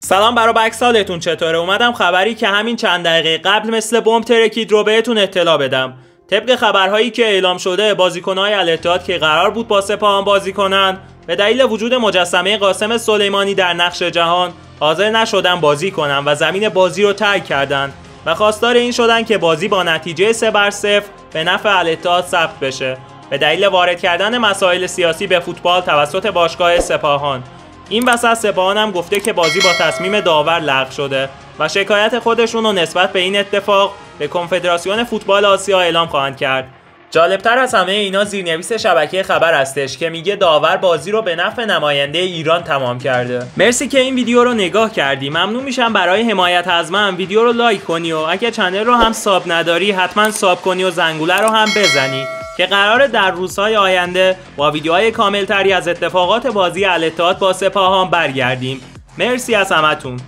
سلام برای بک، سالتون چطوره؟ اومدم خبری که همین چند دقیقه قبل مثل بمب ترکید رو بهتون اطلاع بدم. طبق خبرهایی که اعلام شده بازیکن‌های الاتحاد که قرار بود با سپاهان بازی کنن به دلیل وجود مجسمه قاسم سلیمانی در نقش جهان حاضر نشدن بازی کنن و زمین بازی رو ترک کردن و خواستار این شدن که بازی با نتیجه 3-0 به نفع الاتحاد ثبت بشه به دلیل وارد کردن مسائل سیاسی به فوتبال توسط باشگاه سپاهان. این وسط سپاهان هم گفته که بازی با تصمیم داور لغو شده و شکایت خودشون رو نسبت به این اتفاق به کنفدراسیون فوتبال آسیا اعلام خواهند کرد. جالبتر از همه اینا زیرنویس شبکه خبر هستش که میگه داور بازی رو به نفع نماینده ایران تمام کرده. مرسی که این ویدیو رو نگاه کردی. ممنون میشم برای حمایت از من ویدیو رو لایک کنی و اگه چنل رو هم ساب نداری حتما ساب کنی و زنگوله رو هم بزنی که قراره در روزهای آینده با ویدیوهای کاملتری از اتفاقات بازی الاتحاد با سپاهان برگردیم. مرسی از همتون.